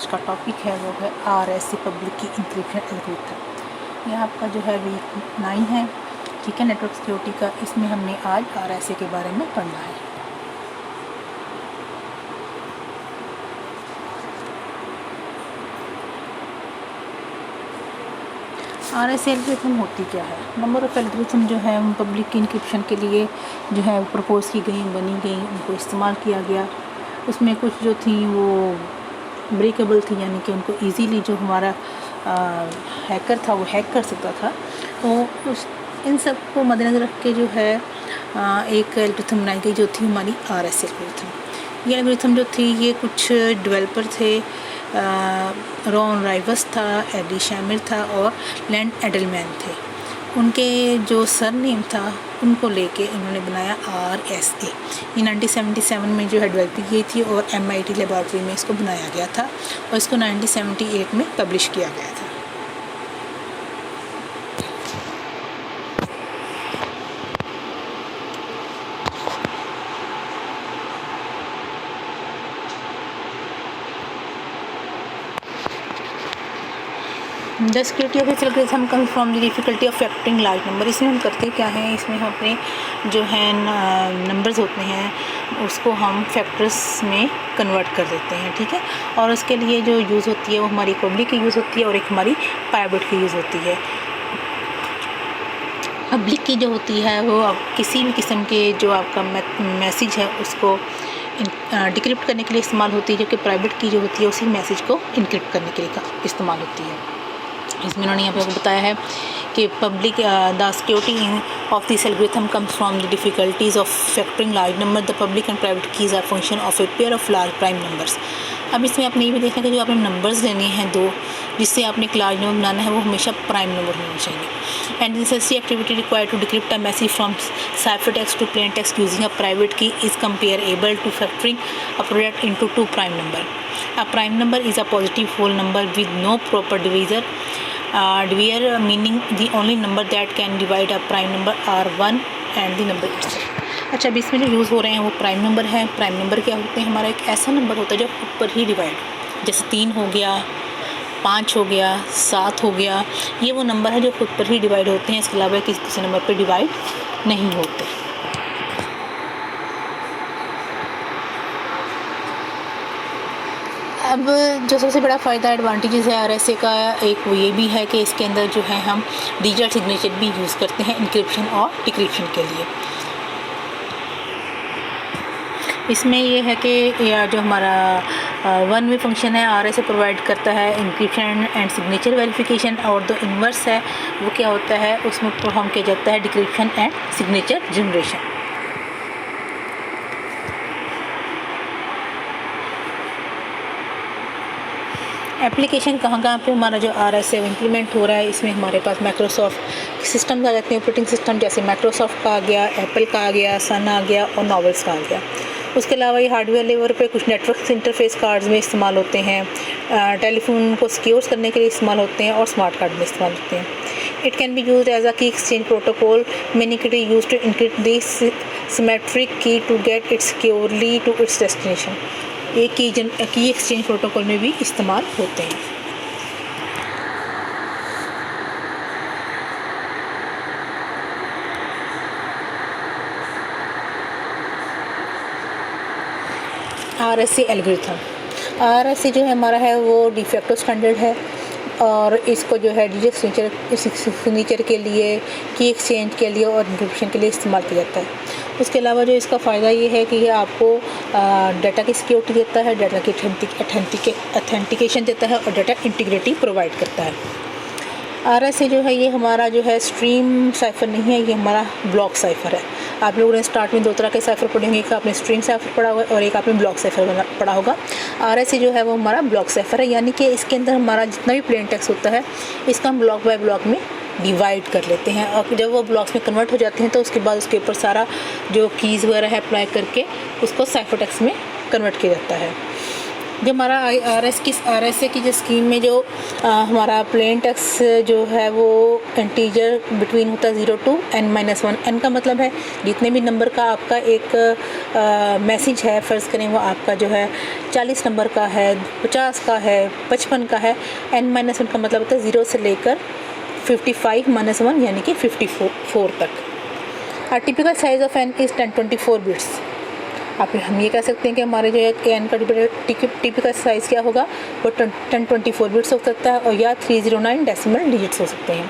आज का टॉपिक है वो है RSA पब्लिक की इंक्रिप्शन एल्गोरिथम। ये आपका जो है वीक 9 है, ठीक है, नेटवर्क सिक्योरिटी का। इसमें हमने आज RSA के बारे में पढ़ना है। RSA एल्गोरिथम होती क्या है? नंबर ऑफ़ एल्गोरिथम जो है पब्लिक की इंक्रिप्शन के लिए जो है प्रपोज की गई, बनी गई, उनको इस्तेमाल किया गया। उसमें कुछ जो थी वो ब्रेकेबल थी, यानी कि उनको इजीली जो हमारा हैकर था वो हैक कर सकता था। तो इन सब को मद्देनज़र रख के जो है एक एल्गोरिथम बनाई गई जो थी हमारी RSA एल्गोरिथम। ये एल्गोरिथम जो थी ये कुछ डेवलपर थे, रॉन राइवस था, एडी शामिर था और लैंड एडलमैन थे। उनके जो सरनेम था उनको लेके इन्होंने बनाया RSA। ये 1977 में जो है डेवलप की गई थी और MIT लेबॉर्ट्री में इसको बनाया गया था और इसको 1978 में पब्लिश किया गया था। The security of this algorithm comes from the difficulty of factoring large number. इसमें हम करते क्या हैं, इसमें हम अपने जो है नंबर्स होते हैं उसको हम फैक्टर्स में कन्वर्ट कर देते हैं, ठीक है। और उसके लिए जो यूज़ होती है वो हमारी पब्लिक की यूज़ होती है और एक हमारी प्राइवेट की यूज़ होती है। पब्लिक की जो होती है वो अब किसी भी किस्म के जो आपका मैसेज है उसको डिक्रिप्ट करने के लिए इस्तेमाल होती है, जबकि प्राइवेट की जो होती है उसी मैसेज को इनक्रिप्ट करने के लिए इस्तेमाल होती है। इसमें उन्होंने यहाँ पे बताया है कि public the security of this algorithm comes from the difficulties of factoring large number. The public and private keys are function of a pair of large prime numbers. अब इसमें आपने ये भी देखना कि जो आपने नंबर्स लेने हैं दो, जिससे आपने एक लार्ज नंबर बनाना है वो हमेशा प्राइम नंबर होना चाहिए। And necessary activity required to decrypt a message from cipher text to plain text using a private key is comparable to factoring a product into two prime number. A prime number is a positive whole number with no proper divisor divisor, meaning the only number that can divide a prime number are 1 and the number itself। अच्छा, अब इसमें जो use हो रहे हैं वो prime number है। Prime number क्या होते हैं? हमारा एक ऐसा नंबर होता है जो खुद पर ही डिवाइड, जैसे 3 हो गया, 5 हो गया, 7 हो गया, ये वो नंबर है जो खुद पर ही डिवाइड होते हैं, इसके अलावा किसी नंबर पर डिवाइड नहीं होते। अब जो सबसे बड़ा फ़ायदा एडवांटेजेस है RSA का, एक वो ये भी है कि इसके अंदर जो है हम डिजिटल सिग्नेचर भी यूज़ करते हैं इंक्रिप्शन और डिक्रिप्शन के लिए। इसमें ये है कि या जो हमारा वन वे फंक्शन है RSA प्रोवाइड करता है इंक्रिप्शन एंड सिग्नेचर वेरिफिकेशन, और जो इन्वर्स है वो क्या होता है, उसमें परफॉर्म किया जाता है decryption and signature generation. Application कहाँ पे हमारा जो RSA इम्प्लीमेंट हो रहा है, इसमें हमारे पास माइक्रोसॉफ्ट सिस्टम आ जाते हैं, ऑपरेटिंग सिस्टम, जैसे माइक्रोसॉफ्ट का आ गया, एप्पल का आ गया, सन आ गया और नॉवेल्स का आ गया। उसके अलावा ये हार्डवेयर लेवल पे कुछ नेटवर्क इंटरफेस कार्ड्स में इस्तेमाल होते हैं, टेलीफोन को सिक्योर करने के लिए इस्तेमाल होते हैं और स्मार्ट कार्ड में इस्तेमाल होते हैं। It can be use as a key exchange protocol, many key use to encrypt this symmetric key to get it securely to its destination. ये की एक्सचेंज प्रोटोकॉल में भी इस्तेमाल होते हैं। RSA एल्गोरिथम, RSA जो है हमारा है वो डिफेक्टो स्टैंडर्ड है और इसको जो है डिजिटल सिग्नेचर के लिए, की एक्सचेंज के लिए और इंक्रिप्शन के लिए इस्तेमाल किया जाता है। उसके अलावा जो इसका फ़ायदा ये है कि ये आपको डाटा की सिक्योरिटी देता है, डाटा की अथेंटिकेशन देता है और डाटा इंटीग्रिटी प्रोवाइड करता है। RSA जो है ये हमारा जो है स्ट्रीम साइफर नहीं है, ये हमारा ब्लॉक साइफर है। आप लोगों ने स्टार्ट में 2 तरह के साइफर पढ़ेंगे, एक आपने स्ट्रीम साइफर पढ़ा होगा और एक आपने ब्लॉक साइफर पढ़ा होगा। RSA जो है वो हमारा ब्लॉक साइफर है, यानी कि इसके अंदर हमारा जितना भी प्लेन टेक्स्ट होता है इसका हम ब्लॉक बाय ब्लॉक में डिवाइड कर लेते हैं और जब वो ब्लॉक्स में कन्वर्ट हो जाते हैं तो उसके बाद उसके ऊपर सारा जो कीज़ वगैरह है अप्लाई करके उसको साइफर टेक्स्ट में कन्वर्ट किया जाता है। जो हमारा RSA की जो स्कीम में जो हमारा प्लेन टेक्स्ट जो है वो इंटीजर बिटवीन होता है 0 to n-1। n का मतलब है जितने भी नंबर का आपका एक मैसेज है, फ़र्ज़ करें वो आपका जो है 40 नंबर का है, 50 का है, 55 का है। n-1 का मतलब होता है 0 से लेकर 55-1 यानी कि 54 तक। Typical size of n is 1024 bits. हम ये कह सकते हैं कि हमारे जो है n का टिपिकल साइज़ क्या होगा, वो 1024 बिट्स हो सकता है और या 309 डेसिमल डिजिट्स हो सकते हैं।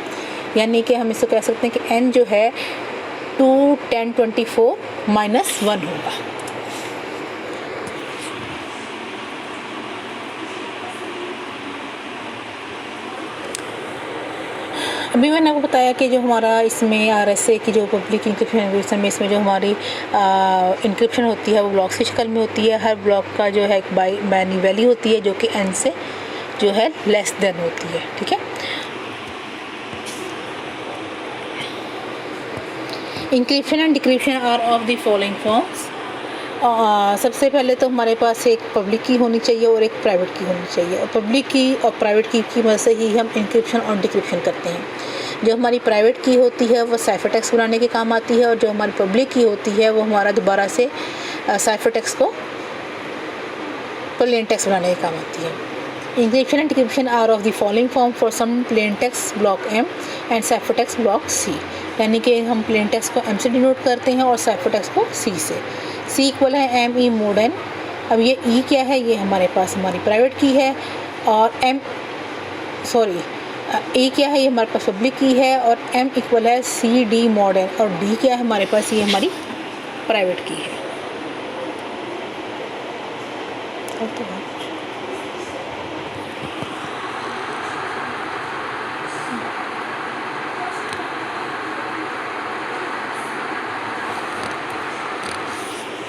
यानी कि हम इसको कह सकते हैं कि n जो है 2 1024 -1 होगा। अभी मैंने आपको बताया कि जो हमारा इसमें RSA की जो पब्लिक इंक्रिप्शन में इसमें जो हमारी इंक्रिप्शन होती है वो ब्लॉक्स की शक्ल में होती है। हर ब्लॉक का जो है एक बाइनरी वैल्यू होती है जो कि n से जो है लेस देन होती है। ठीक है, encryption and decryption are of the following forms. सबसे पहले तो हमारे पास एक पब्लिक की होनी चाहिए और एक प्राइवेट की होनी चाहिए, और पब्लिक की और प्राइवेट की मदद से ही हम इंक्रिप्शन और डिक्रिप्शन करते हैं। जो हमारी प्राइवेट की होती है वो साइफर टेक्स्ट बनाने के काम आती है, और जो हमारी पब्लिक की होती है वो हमारा दोबारा से साइफर टेक्स्ट को प्लेन टेक्स्ट बनाने के काम आती है। Encryption and decryption are of the following form for some plain text block M and cipher text block C। यानी कि हम प्लेन टेक्स्ट को M से डिनोट करते हैं और साइफर टेक्स्ट को C से। C इक्वल है M E mod n। अब ये E क्या है, ये हमारे पास हमारी प्राइवेट की है, और E क्या है, ये हमारे पास पब्लिक की है, और M इक्वल है C D mod n, और D क्या है हमारे पास, ये हमारी प्राइवेट की है।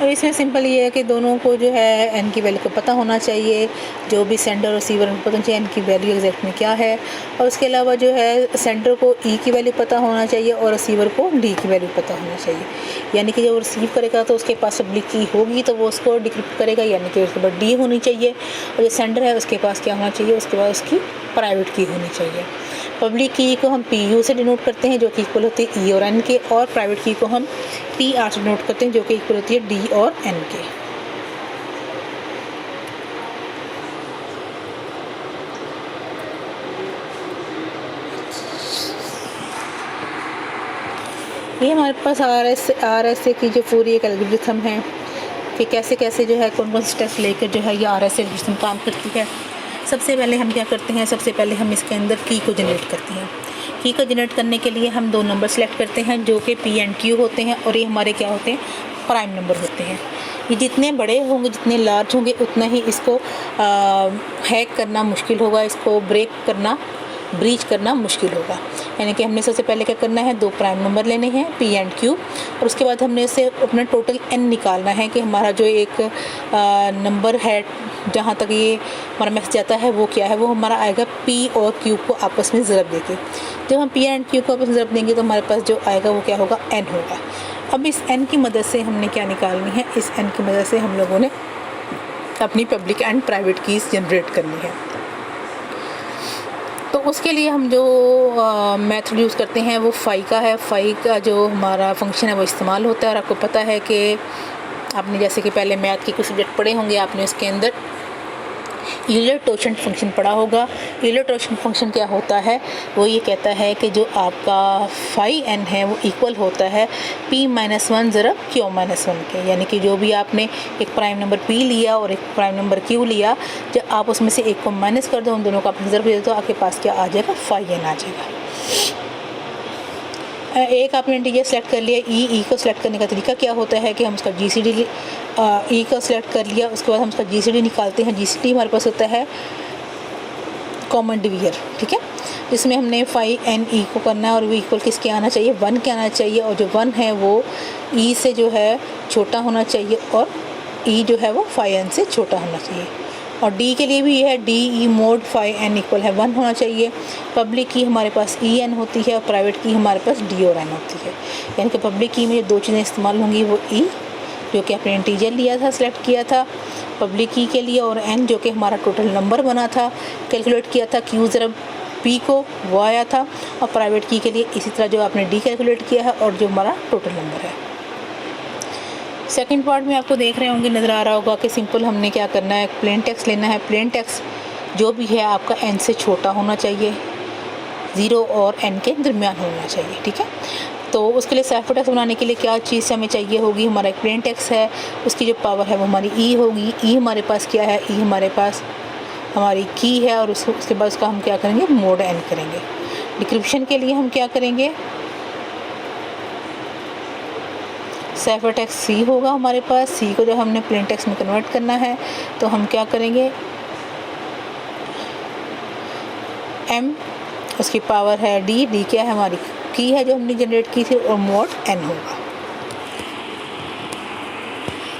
और इसमें सिंपल ये है कि दोनों को जो है n की वैल्यू को पता होना चाहिए, जो भी सेंडर और रिसीवर को पता चाहिए n की वैल्यू एग्जैक्ट में क्या है, और उसके अलावा जो है सेंडर को E की वैल्यू पता होना चाहिए और रिसीवर को D की वैल्यू पता होना चाहिए। यानी कि जब वो रिसीव करेगा तो उसके पास पब्लिक की होगी तो वो उसको डिक्रिप्ट करेगा, यानी कि उसके पास D होनी चाहिए, और जो सेंडर है उसके पास क्या होना चाहिए, उसके पास उसकी प्राइवेट की होनी चाहिए। पब्लिक की को हम PU से डिनोट करते हैं जो कि इक्वल होती है E और N के, और प्राइवेट की को हम PR से डिनोट करते हैं जो कि इक्वल होती है D और N के। ये हमारे पास RSA की जो पूरी एक एल्गोरिथम है कि कैसे कैसे जो है कौन कौन से स्टेप्स लेकर जो है ये RSA एल्गोरिथम काम करती है। सबसे पहले हम क्या करते हैं, सबसे पहले हम इसके अंदर की को जनरेट करते हैं। की को जनरेट करने के लिए हम 2 नंबर सेलेक्ट करते हैं जो कि P एंड Q होते हैं, और ये हमारे क्या होते हैं, प्राइम नंबर होते हैं। ये जितने बड़े होंगे, जितने लार्ज होंगे, उतना ही इसको हैक करना मुश्किल होगा, इसको ब्रीच करना मुश्किल होगा। यानी कि हमने सबसे पहले क्या करना है, 2 प्राइम नंबर लेने हैं P एंड Q, और उसके बाद हमने इससे अपना टोटल n निकालना है कि हमारा जो एक नंबर है जहाँ तक ये हमारा मैसेज आता है वो क्या है, वो हमारा आएगा P और Q को आपस में ज़रब देके। जब हम P एंड Q को आपस में ज़रब देंगे तो हमारे पास जो आएगा वो क्या होगा, n होगा। अब इस n की मदद से हमने क्या निकालनी है, इस n की मदद से हम लोगों ने अपनी public and private keys generate करनी है। तो उसके लिए हम जो मेथड यूज़ करते हैं वो फाई का है। फाई का जो हमारा फंक्शन है वो इस्तेमाल होता है, और आपको पता है कि आपने जैसे कि पहले मैथ के कुछ सब्जेक्ट पढ़े होंगे, आपने उसके अंदर यूलर टोशेंट फंक्शन पढ़ा होगा। यूलर टोशेंट फंक्शन क्या होता है, वो ये कहता है कि जो आपका फाई n है वो इक्वल होता है P-1 ज़रब Q-1 के। यानी कि जो भी आपने एक प्राइम नंबर P लिया और एक प्राइम नंबर Q लिया, जब आप उसमें से एक को माइनस कर दो, उन दोनों का आप ज़रब दे दो तो आपके पास क्या आ जाएगा, फाई n आ जाएगा। एक आपने इंटीजर सेलेक्ट कर लिया, E को सिलेक्ट करने का तरीका क्या होता है कि हम उसका GCD E को सिलेक्ट कर लिया, उसके बाद हम उसका GCD निकालते हैं। GCD हमारे पास होता है कॉमन डिवीजर, ठीक है, जिसमें हमने फाई n E को करना है, और वो इक्वल किसके आना चाहिए, 1 के आना चाहिए, और जो 1 है वो E से जो है छोटा होना चाहिए, और E जो है वो फाई n से छोटा होना चाहिए। और D के लिए भी ये है D E mod phi n equal है 1 होना चाहिए। पब्लिक की हमारे पास E n होती है और प्राइवेट की हमारे पास D और n होती है। यानी कि पब्लिक की में 2 चीज़ें इस्तेमाल होंगी, वो E जो कि आपने इंटीजर लिया था, सिलेक्ट किया था पब्लिक की के लिए, और n जो कि हमारा टोटल नंबर बना था, कैलकुलेट किया था। q ज़रब p को वो आया था, और प्राइवेट की के लिए इसी तरह जो आपने d कैलकुलेट किया है और जो हमारा टोटल नंबर है। सेकंड पार्ट में आपको देख रहे होंगे, नज़र आ रहा होगा कि सिंपल हमने क्या करना है, प्लेन टेक्स्ट लेना है। प्लेन टेक्स्ट जो भी है आपका n से छोटा होना चाहिए, 0 और n के दरमियान होना चाहिए, ठीक है। तो उसके लिए साइफर टेक्स्ट बनाने के लिए क्या चीज़ हमें चाहिए होगी, हमारा एक प्लेन टेक्स्ट है, उसकी जो पावर है वो हमारी e होगी। e हमारे पास क्या है, e हमारे पास हमारी की है, और उसके बाद उसका हम क्या करेंगे, मोड n करेंगे। डिक्रिप्शन के लिए हम क्या करेंगे, साइफर टेक्स्ट c होगा हमारे पास। c को जब हमने प्लेन टेक्स्ट में कन्वर्ट करना है तो हम क्या करेंगे, m उसकी पावर है d क्या है, हमारी की है जो हमने जनरेट की थी, और मोड n होगा।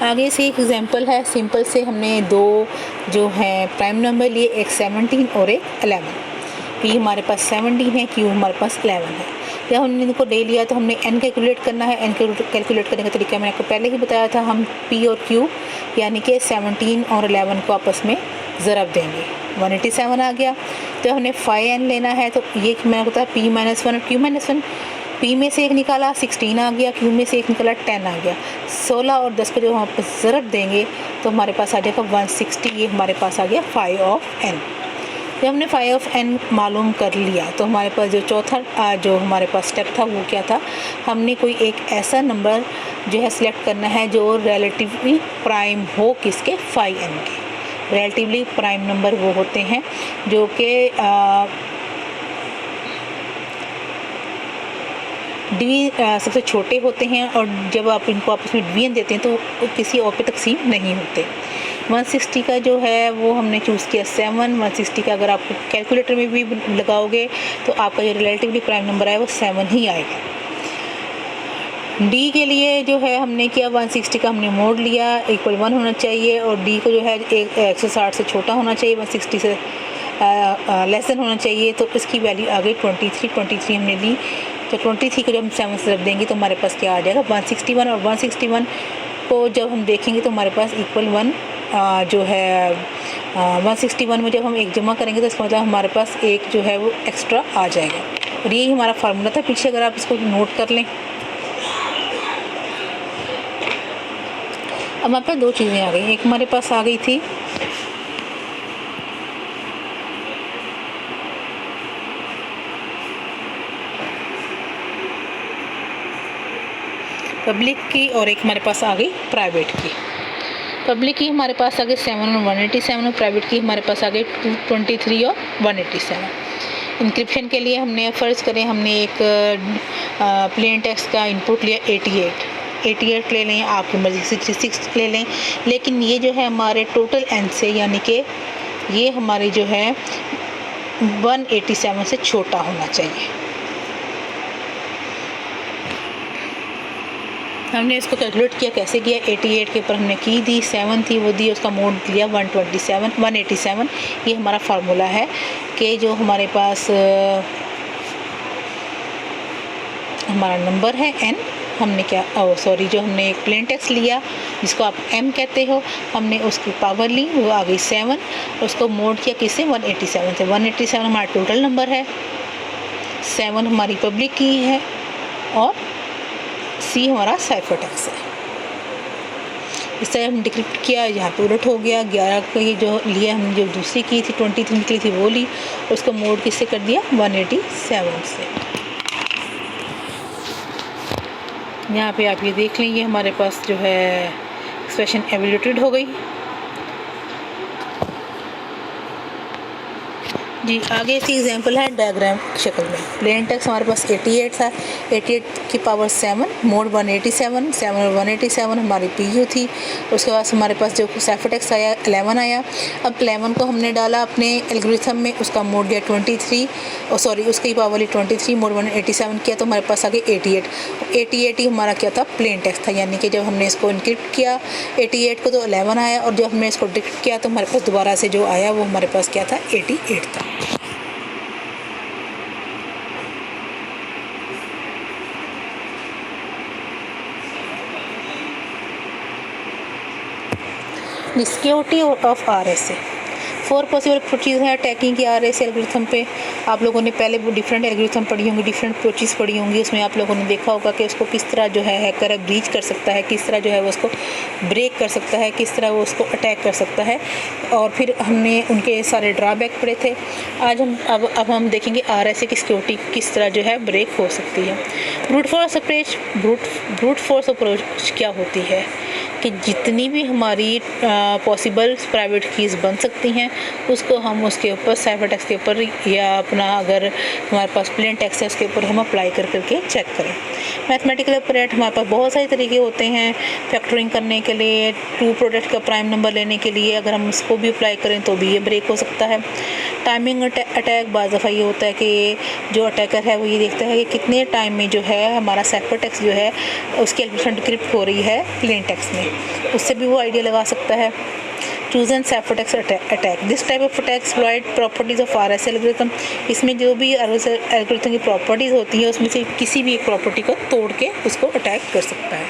आगे से एक एग्जांपल है, सिंपल से हमने दो जो हैं प्राइम नंबर लिए, एक 17 और एक 11। p हमारे पास 17 है, q हमारे पास 11 है। जब हमने इनको ले लिया तो हमने n कैलकुलेट करना है। n कैलकुलेट करने का तरीका मैंने आपको पहले ही बताया था। हम p और q यानी कि 17 और 11 को आपस में ज़रब देंगे, 187 आ गया। तो हमने 5n लेना है, तो ये मैंने बताया p -1 और q -1। p में से एक निकाला 16 आ गया, q में से एक निकाला 10 आ गया। 16 और 10 को जब हम ज़रब देंगे तो हमारे पास आ जाएगा 160। ये हमारे पास आ गया 5 ऑफ n। जब हमने 5 ऑफ n मालूम कर लिया तो हमारे पास जो चौथा जो हमारे पास स्टेप था वो क्या था, हमने कोई एक ऐसा नंबर जो है सिलेक्ट करना है जो रिलेटिवली प्राइम हो, किसके, 5n के। रिलेटिवली प्राइम नंबर वो होते हैं जो कि सबसे छोटे होते हैं, और जब आप इनको आपस में डिवीजन देते हैं तो वो किसी और पे तकसीम नहीं होते। 160 का जो है वो हमने चूज़ किया 7। 160 का अगर आप कैलकुलेटर में भी लगाओगे तो आपका जो रिलेटिवली प्राइम नंबर है वो 7 ही आएगा। डी के लिए जो है हमने किया 160 का हमने मोड लिया, इक्वल 1 होना चाहिए, और डी को जो है 160 से छोटा होना चाहिए, 160 से लेस देन होना चाहिए। तो इसकी वैल्यू आ गई 23 हमने ली। तो 23 को जब हम 7 से रख देंगे तो हमारे पास क्या आ जाएगा, 161। और 161 को जब हम देखेंगे तो हमारे पास इक्वल 1 जो है 161 में जब हम एक जमा करेंगे तो इसका मतलब हमारे पास एक जो है वो एक्स्ट्रा आ जाएगा। और यही हमारा फार्मूला था पीछे, अगर आप इसको नोट कर लें। अब हमारे पास दो चीज़ें आ गई। एक हमारे पास आ गई थी पब्लिक की, और एक हमारे पास आ गई प्राइवेट की। पब्लिक की हमारे पास आ गई 7 और 187, और प्राइवेट की हमारे पास आ गई 223 और 187। इंक्रिप्शन के लिए हमने फ़र्ज़ करें हमने एक प्लेन टेक्स्ट का इनपुट लिया 88 ले लें, आपकी मर्ज़ी से 66 ले लें, लेकिन ये जो है हमारे टोटल n से, यानी कि ये हमारे जो है 187 से छोटा होना चाहिए। हमने इसको कैलकुलेट किया, कैसे किया, 88 के ऊपर हमने की दी, 7 थी वो दी, उसका मोड लिया 187। ये हमारा फार्मूला है कि जो हमारे पास हमारा नंबर है n, हमने क्या जो हमने एक प्लेन टेक्स्ट लिया जिसको आप m कहते हो, हमने उसकी पावर ली, वो आ गई 7, उसको मोड किया किससे, 187 से। 187 हमारा टोटल नंबर है, 7 हमारी पब्लिक की है, और C हमारा साइफर टेक्स्ट है। इस तरह हम डिक्रिप्ट किया, यहाँ पे उलट हो गया। 11 का ये जो लिया हमने, जो दूसरी की थी 23 निकली थी वो ली, उसको मोड किससे कर दिया, 187 से। यहाँ पे आप ये देख लें, ये हमारे पास जो है एक्सप्रेशन एवेल्यूटेड हो गई। जी आगे इसकी एग्जांपल है डायग्राम शक्ल में। प्लेन टेक्स्ट हमारे पास 88 था, 88 की पावर 7, मोड 187, 7 और 187 हमारी PU थी। उसके बाद हमारे पास जो साइफर टेक्स्ट आया 11 आया। अब 11 को हमने डाला अपने एल्गोरिथम में, उसका मोड दिया 23, उसकी पावर ली 23, मोड 187 किया तो हमारे पास आ गई 88 ही हमारा क्या था, प्लेन टेक्स्ट था। यानी कि जब हमने इसको इनक्रिप्ट किया 88 को तो 11 आया, और जब हमने इसको डिक्रिप्ट किया तो हमारे पास दोबारा से जो आया वो हमारे पास क्या था, 88 था। The security of RSA। 4 possible approaches है अटैकिंग की RSA एल्गोरिथम पे। आप लोगों ने पहले वो डिफरेंट एल्गोरिथम पढ़ी होंगी, डिफरेंट अप्रोचेज पढ़ी होंगी। उसमें आप लोगों ने देखा होगा कि उसको किस तरह जो है हैकर ब्रीच कर सकता है, किस तरह जो है वो उसको ब्रेक कर सकता है, किस तरह वो उसको अटैक कर सकता है, और फिर हमने उनके सारे ड्रॉबैक पढ़े थे। आज हम अब हम देखेंगे RSA की सिक्योरिटी किस तरह जो है ब्रेक हो सकती है। ब्रूट फोर्स अप्रोच क्या होती है कि जितनी भी हमारी पॉसिबल प्राइवेट कीज़ बन सकती हैं उसको हम उसके ऊपर साइफर टेक्स्ट के ऊपर या अपना अगर हमारे पास प्लेन टेक्स्ट है उसके ऊपर हम अप्लाई करके चेक करें। मैथमेटिकल ऑपरेट हमारे पास बहुत सारे तरीके होते हैं फैक्टरिंग करने के लिए, ट्रू प्रोडक्ट का प्राइम नंबर लेने के लिए अगर हम उसको भी अप्लाई करें तो भी ये ब्रेक हो सकता है। टाइमिंग अटैक बाज़ दफ़ा ये होता है कि जो अटैकर है वो ये देखता है कि कितने टाइम में जो है हमारा साइफर टेक्स्ट जो है उसकी एल्गोरिथम डिक्रिप्ट हो रही है प्लेन टेक्स्ट में, उससे भी वो आइडिया लगा सकता है। Chosen cipher text attack, this type of attack exploit properties of RSA algorithm. इसमें जो भी एल्गोरिथम की प्रॉपर्टीज़ होती हैं उसमें से किसी भी एक प्रॉपर्टी को तोड़ के उसको अटैक कर सकता है।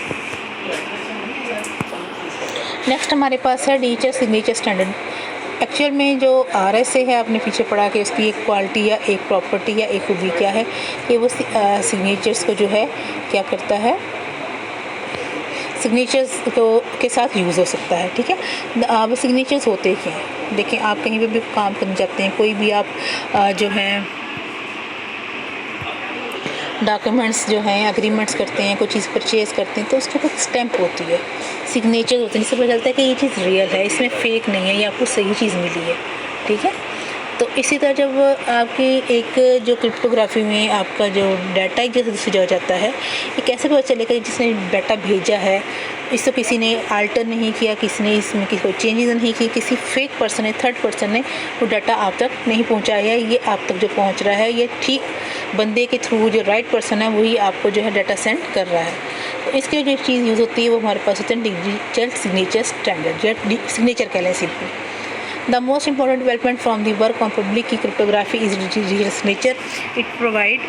नेक्स्ट हमारे पास है डिजिटल सिग्नेचर स्टैंडर्ड। एक्चुअल में जो RSA है आपने पीछे पढ़ा कि उसकी एक क्वालिटी या एक प्रॉपर्टी या एक खूबी क्या है कि वो सिग्नेचर्स को जो है क्या करता है, सिग्नेचर्स के साथ यूज़ हो सकता है। ठीक है, अब सिग्नेचर्स होते क्या हैं, देखें आप कहीं पे भी काम करने जाते हैं, कोई भी आप जो है डॉक्यूमेंट्स जो हैं एग्रीमेंट्स करते हैं, कोई चीज़ परचेज़ करते हैं तो उसके ऊपर स्टैंप होती है, सिग्नेचर होते हैं, जिससे पता चलता है कि ये चीज़ रियल है, इसमें फेक नहीं है, ये आपको सही चीज़ मिली है। ठीक है, तो इसी तरह जब आपकी एक जो क्रिप्टोग्राफी में आपका जो डाटा एक जैसे दूसरी जगह जाता है, ये कैसे पता चलेगा जिसने डाटा भेजा है इसको किसी ने आल्टर नहीं किया, किसी ने इसमें कोई चेंजेस नहीं किए, किसी फेक पर्सन ने, थर्ड पर्सन ने वो डाटा आप तक नहीं पहुंचाया, ये आप तक जो पहुंच रहा है ये ठीक बंदे के थ्रू जो राइट पर्सन है वही आपको जो है डाटा सेंड कर रहा है। तो इसके लिए जो चीज़ यूज़ होती है वो हमारे पास होते हैं डिजिटल सिग्नेचर स्टैंडर्ड या सिग्नेचर कह लें simple. The most important development from the work on public key cryptography is digital signature. It provides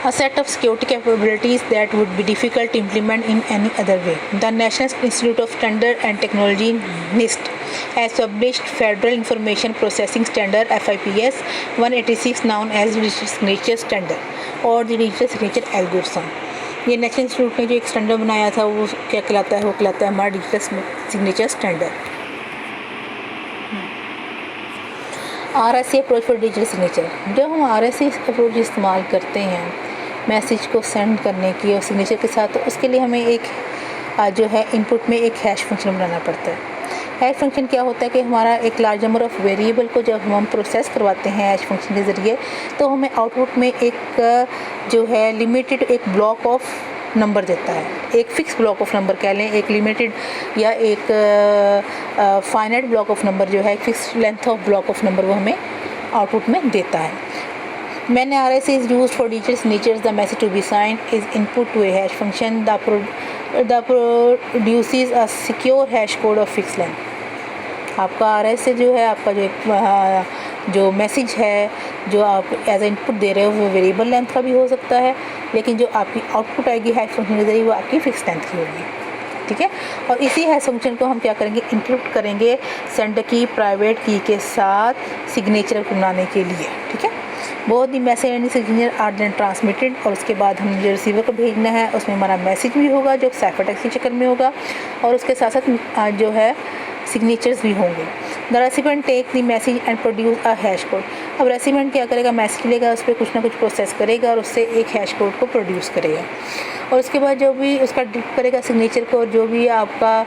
a set of security capabilities that would be difficult to implement in any other way. The National Institute of Standards and Technology (NIST) has published Federal Information Processing Standard (FIPS) 186 known as Digital Signature Standard or the Digital Signature Algorithm. ये national institute ने जो एक standard बनाया था वो क्या कहलाता है, वो कहलाता है हमारा digital signature standard. RSA approach for digital signature. जब हम RSA अप्रोच इस्तेमाल करते हैं मैसेज को सेंड करने की और सिग्नेचर के साथ, तो उसके लिए हमें एक जो है इनपुट में एक हैश फंक्शन बनाना पड़ता है। हैश फंक्शन क्या होता है कि हमारा एक लार्ज नंबर ऑफ़ वेरिएबल को जब हम प्रोसेस करवाते हैं हैश फंक्शन के ज़रिए तो हमें आउटपुट में एक जो है लिमिटेड एक ब्लॉक ऑफ नंबर देता है, एक फ़िक्स ब्लॉक ऑफ नंबर कह लें, एक लिमिटेड या एक फाइनाइट ब्लॉक ऑफ नंबर जो है, एक fix length of block of number वो हमें आउटपुट में देता है। When RSA is used for digital signatures, the message to be signed is input to a hash function that produces a secure hash code of fixed length. आपका RSA जो है, आपका जो मैसेज है जो आप एज ए इनपुट दे रहे हो वो वेरिएबल लेंथ का भी हो सकता है, लेकिन जो आपकी आउटपुट आएगी हैश फंक्शन के जरिए वो आपकी फिक्स लेंथ की होगी। ठीक है, और इसी हैश फंक्शन को हम क्या करेंगे, इंक्रिप्ट करेंगे सेंडर की प्राइवेट की के साथ सिग्नेचर बनाने के लिए। ठीक है, बहुत ही message and signature are then transmitted, और उसके बाद हम जो रिसीवर को भेजना है उसमें हमारा मैसेज भी होगा जो साइफर टेक्स्ट के चक्कर में होगा, और उसके साथ साथ जो है सिग्नेचर्स भी होंगे। The recipient take the message and produce a hash code. अब रेसिपेंट क्या करेगा, मैसेज लेगा, उस पर कुछ ना कुछ प्रोसेस करेगा और उससे एक हैश कोड को प्रोड्यूस करेगा, और उसके बाद जो भी उसका डिप करेगा सिग्नेचर को, और जो भी आपका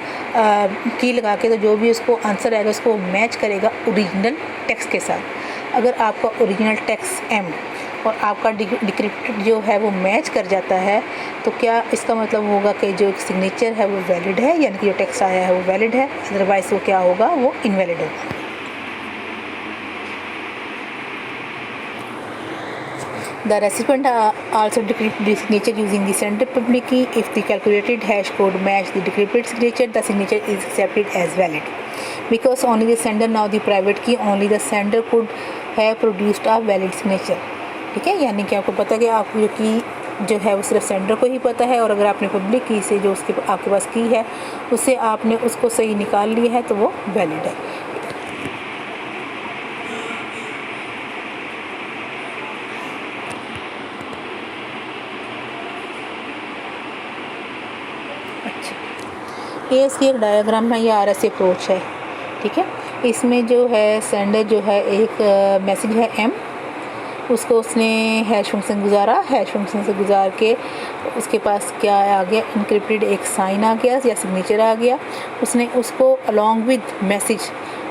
की लगा के तो जो भी उसको आंसर आएगा उसको मैच करेगा ओरिजिनल टेक्स्ट के साथ। अगर आपका ओरिजिनल टेक्स्ट M और आपका डिक्रिप्टेड जो है वो मैच कर जाता है तो क्या इसका मतलब होगा कि जो सिग्नेचर है वो वैलिड है, यानी कि जो टेक्स्ट आया है वो वैलिड है, अदरवाइज़ वो क्या होगा, वो इनवैलिड होगा। The recipient also decrypt the signature using the sender public key. If the calculated hash code match the decrypted signature, the signature is accepted as valid. Because only the sender now the private key, only the sender could have produced a valid signature. ठीक है, यानी कि आपको पता है कि आपको जो की जो है वो सिर्फ सेंडर को ही पता है, और अगर आपने पब्लिक की से जो उसके आपके पास की है उससे आपने उसको सही निकाल लिया है तो वो वैलिड है। अच्छा, ये इसकी एक डायग्राम है, ये RSA अप्रोच है, ठीक है। इसमें जो है सेंडर जो है एक मैसेज है M, उसको उसने हैश फंक्शन गुजारा, हैश फंक्शन से गुजार के उसके पास क्या आ गया, इनक्रिप्टेड एक साइन आ गया या सिग्नेचर आ गया, उसने उसको अलॉन्ग विद मैसेज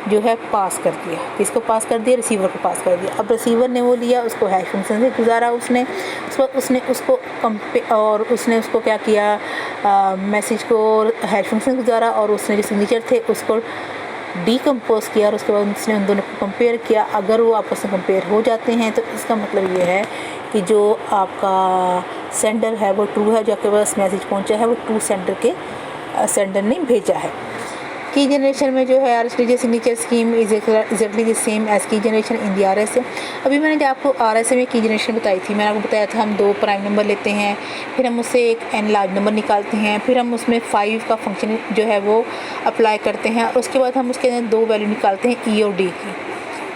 जो है पास कर दिया। किसको पास कर दिया? रिसीवर को पास कर दिया। अब रिसीवर ने वो लिया, उसको हैश फंक्शन से गुजारा उसने उसको और उसने उसको क्या किया, मैसेज को हैश फंक्शन गुजारा और उसने जो सिग्नेचर थे उसको डीकम्पोज किया और उसके बाद उसने उन दोनों को कंपेयर किया। अगर वो आपस में कंपेयर हो जाते हैं तो इसका मतलब ये है कि जो आपका सेंडर है वो ट्रू है, जो आपके पास मैसेज पहुंचा है वो ट्रू सेंडर ने भेजा है। की जनरेशन में जो है RSA signature scheme is exactly the same as key generation in the RSA। अभी मैंने जो आपको RSA में की जनरेशन बताई थी, मैंने आपको बताया था हम 2 प्राइम नंबर लेते हैं, फिर हम उससे एक n लार्ज नंबर निकालते हैं, फिर हम उसमें 5 का फंक्शन जो है वो अप्लाई करते हैं और उसके बाद हम उसके अंदर 2 वैल्यू निकालते हैं E और D की,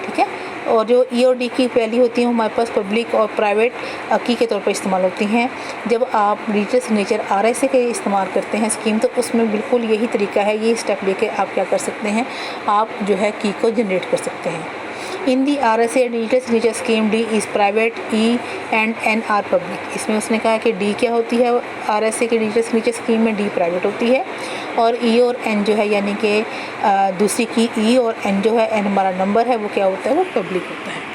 ठीक है। और जो E और D की वैल्यू होती है हमारे पास पब्लिक और प्राइवेट की के तौर पर इस्तेमाल होती हैं। जब आप डिजिटल सिग्नेचर RSA के इस्तेमाल करते हैं स्कीम, तो उसमें बिल्कुल यही तरीका है, ये स्टेप लेके आप क्या कर सकते हैं, आप जो है की को जनरेट कर सकते हैं। In the RSA digital signature scheme D is private, E and N are public. इसमें उसने कहा कि D क्या होती है, RSA के डिजिटल सिग्नेचर स्कीम में D प्राइवेट होती है और E और N जो है यानी कि दूसरी की E और N जो है, N हमारा नंबर है, वो क्या होता है, वो पब्लिक होता है।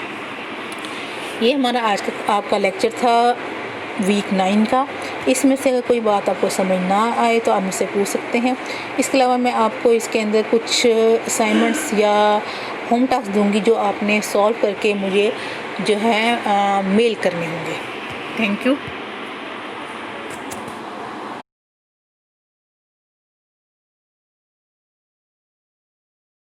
ये हमारा आज का आपका लेक्चर था वीक 9 का। इसमें से अगर कोई बात आपको समझ ना आए तो आप मुझसे पूछ सकते हैं। इसके अलावा मैं आपको इसके अंदर कुछ असाइनमेंट्स या होम टास्क दूंगी जो आपने सॉल्व करके मुझे जो है मेल करने होंगे। Thank you.